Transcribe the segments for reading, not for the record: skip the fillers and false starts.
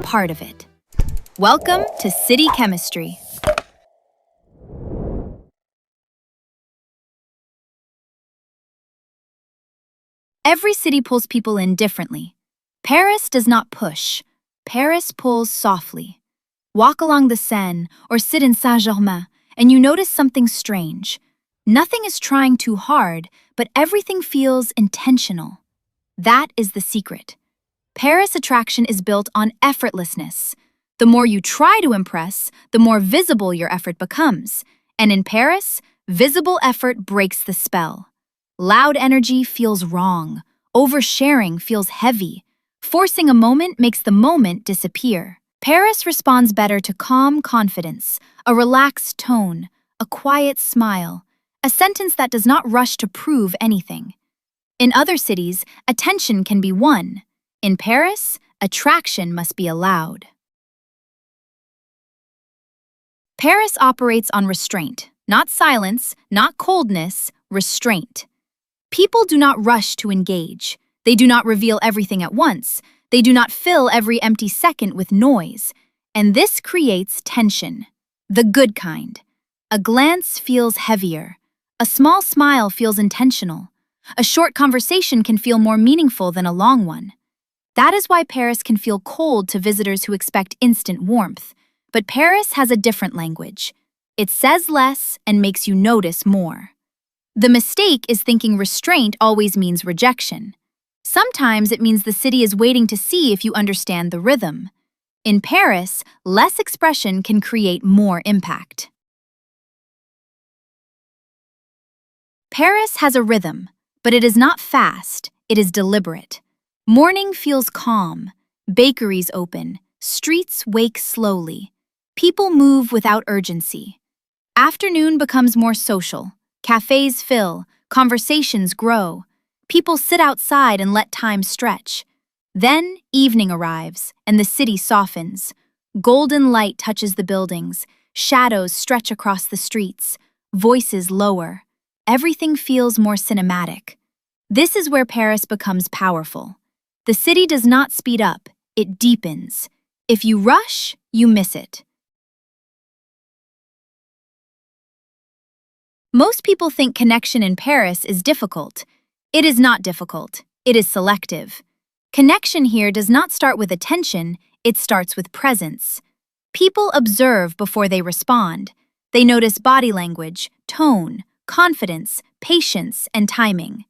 Part of it. Welcome to City Chemistry. Every city pulls people in differently. Paris does not push. Paris pulls softly. Walk along the Seine or sit in Saint-Germain and you notice something strange. Nothing is trying too hard, but everything feels intentional. That is the secret. Paris attraction is built on effortlessness. The more you try to impress, the more visible your effort becomes. And in Paris, visible effort breaks the spell. Loud energy feels wrong. Oversharing feels heavy. Forcing a moment makes the moment disappear. Paris responds better to calm confidence, a relaxed tone, a quiet smile, a sentence that does not rush to prove anything. In other cities, attention can be won. In Paris, attraction must be allowed. Paris operates on restraint, not silence, not coldness, restraint. People do not rush to engage. They do not reveal everything at once. They do not fill every empty second with noise. And this creates tension. The good kind. A glance feels heavier. A small smile feels intentional. A short conversation can feel more meaningful than a long one. That is why Paris can feel cold to visitors who expect instant warmth. But Paris has a different language. It says less and makes you notice more. The mistake is thinking restraint always means rejection. Sometimes it means the city is waiting to see if you understand the rhythm. In Paris, less expression can create more impact. Paris has a rhythm, but it is not fast, it is deliberate. Morning feels calm, bakeries open, streets wake slowly. People move without urgency. Afternoon becomes more social. Cafés fill, conversations grow. People sit outside and let time stretch. Then evening arrives, and the city softens. Golden light touches the buildings. Shadows stretch across the streets. Voices lower. Everything feels more cinematic. This is where Paris becomes powerful. The city does not speed up, it deepens. If you rush, you miss it. Most people think connection in Paris is difficult. It is not difficult, it is selective. Connection here does not start with attention, it starts with presence. People observe before they respond. They notice body language, tone, confidence, patience, and timing.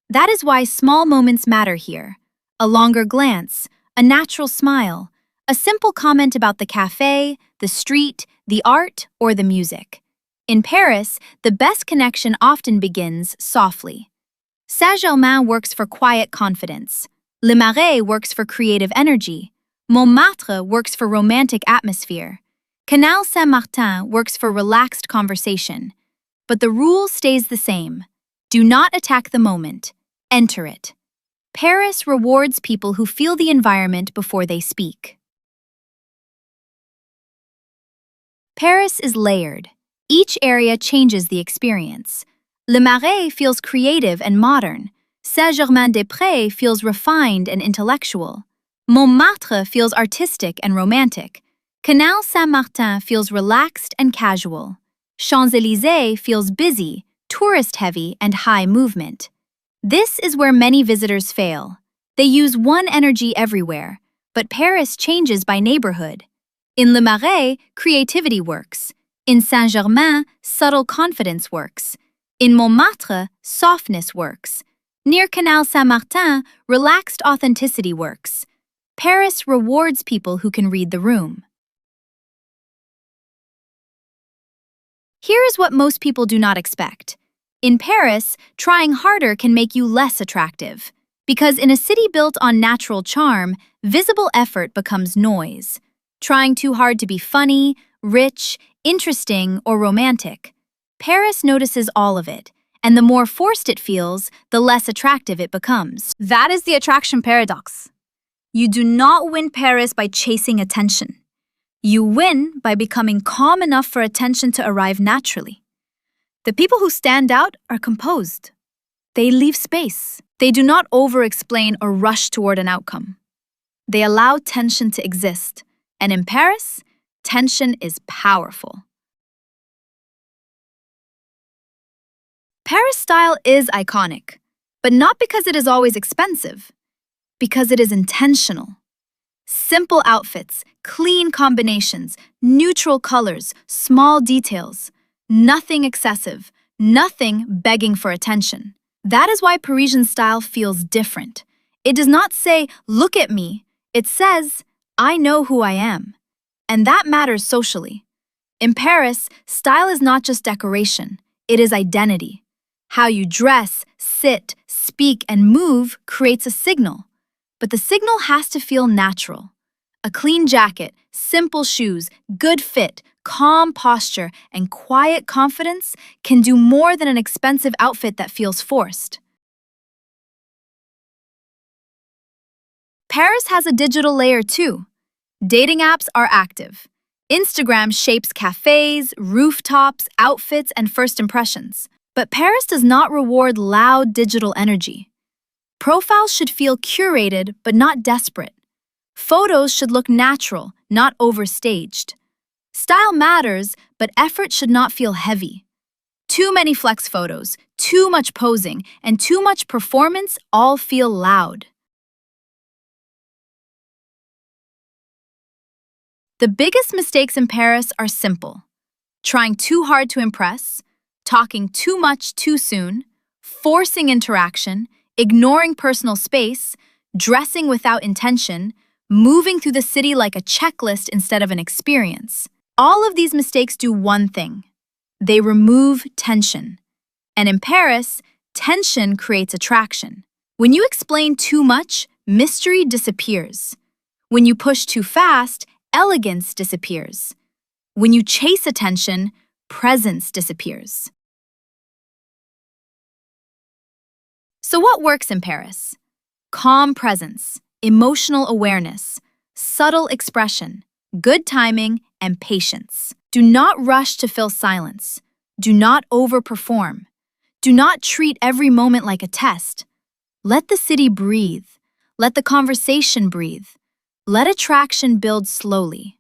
That is why small moments matter here. A longer glance, a natural smile, a simple comment about the cafe, the street, the art, or the music. In Paris, the best connection often begins softly. Saint-Germain works for quiet confidence. Le Marais works for creative energy. Montmartre works for romantic atmosphere. Canal Saint-Martin works for relaxed conversation. But the rule stays the same. Do not attack the moment. Enter it. Paris rewards people who feel the environment before they speak. Paris is layered. Each area changes the experience. Le Marais feels creative and modern. Saint-Germain-des-Prés feels refined and intellectual. Montmartre feels artistic and romantic. Canal Saint-Martin feels relaxed and casual. Champs-Élysées feels busy, tourist-heavy, and high movement. This is where many visitors fail. They use one energy everywhere, but Paris changes by neighborhood. In Le Marais, creativity works. In Saint-Germain, subtle confidence works. In Montmartre, softness works. Near Canal Saint-Martin, relaxed authenticity works. Paris rewards people who can read the room. Here is what most people do not expect. In Paris, trying harder can make you less attractive. Because in a city built on natural charm, visible effort becomes noise. Trying too hard to be funny, rich, interesting, or romantic. Paris notices all of it, and the more forced it feels, the less attractive it becomes. That is the attraction paradox. You do not win Paris by chasing attention. You win by becoming calm enough for attention to arrive naturally. The people who stand out are composed. They leave space. They do not over-explain or rush toward an outcome. They allow tension to exist. And in Paris, tension is powerful. Paris style is iconic, but not because it is always expensive, because it is intentional. Simple outfits, clean combinations, neutral colors, small details. Nothing excessive, nothing begging for attention. That is why Parisian style feels different. It does not say, "Look at me." It says, "I know who I am." And that matters socially. In Paris, style is not just decoration, it is identity. How you dress, sit, speak, and move creates a signal. But the signal has to feel natural. A clean jacket, simple shoes, good fit, calm posture, and quiet confidence can do more than an expensive outfit that feels forced. Paris has a digital layer too. Dating apps are active. Instagram shapes cafés, rooftops, outfits, and first impressions. But Paris does not reward loud digital energy. Profiles should feel curated but not desperate. Photos should look natural, not overstaged. Style matters, but effort should not feel heavy. Too many flex photos, too much posing, and too much performance all feel loud. The biggest mistakes in Paris are simple. Trying too hard to impress, talking too much too soon, forcing interaction, ignoring personal space, dressing without intention, moving through the city like a checklist instead of an experience. All of these mistakes do one thing. They remove tension. And in Paris, tension creates attraction. When you explain too much, mystery disappears. When you push too fast, elegance disappears. When you chase attention, presence disappears. So what works in Paris? Calm presence, emotional awareness, subtle expression, good timing, and patience. Do not rush to fill silence. Do not overperform. Do not treat every moment like a test. Let the city breathe. Let the conversation breathe. Let attraction build slowly.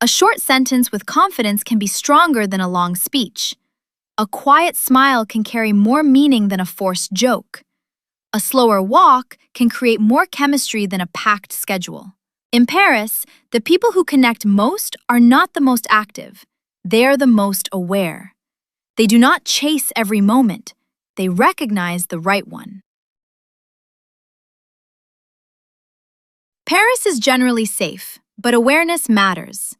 A short sentence with confidence can be stronger than a long speech. A quiet smile can carry more meaning than a forced joke. A slower walk can create more chemistry than a packed schedule. In Paris, the people who connect most are not the most active. They are the most aware. They do not chase every moment. They recognize the right one. Paris is generally safe, but awareness matters.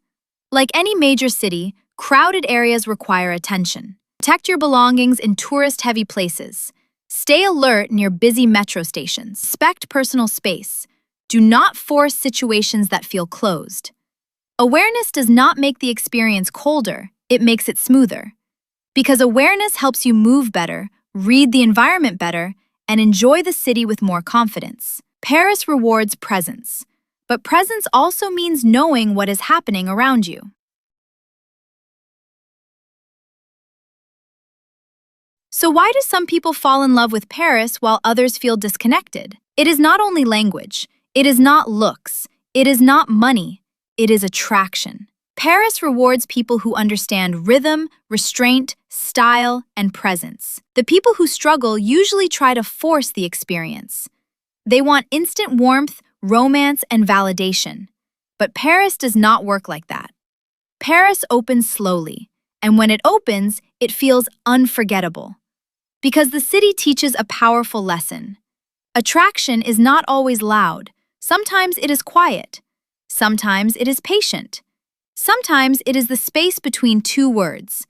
Like any major city, crowded areas require attention. Protect your belongings in tourist-heavy places. Stay alert near busy metro stations. Respect personal space. Do not force situations that feel closed. Awareness does not make the experience colder, it makes it smoother. Because awareness helps you move better, read the environment better, and enjoy the city with more confidence. Paris rewards presence, but presence also means knowing what is happening around you. So why do some people fall in love with Paris while others feel disconnected? It is not only language. It is not looks. It is not money. It is attraction. Paris rewards people who understand rhythm, restraint, style, and presence. The people who struggle usually try to force the experience. They want instant warmth, romance, and validation. But Paris does not work like that. Paris opens slowly, and when it opens, it feels unforgettable. Because the city teaches a powerful lesson. Attraction is not always loud. Sometimes it is quiet. Sometimes it is patient. Sometimes it is the space between two words.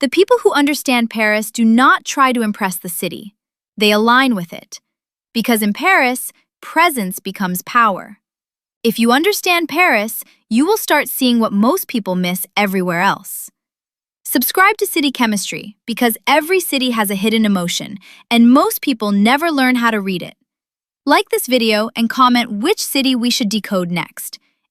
The people who understand Paris do not try to impress the city. They align with it. Because in Paris, presence becomes power. If you understand Paris, you will start seeing what most people miss everywhere else. Subscribe to City Chemistry because every city has a hidden emotion, and most people never learn how to read it. Like this video and comment which city we should decode next.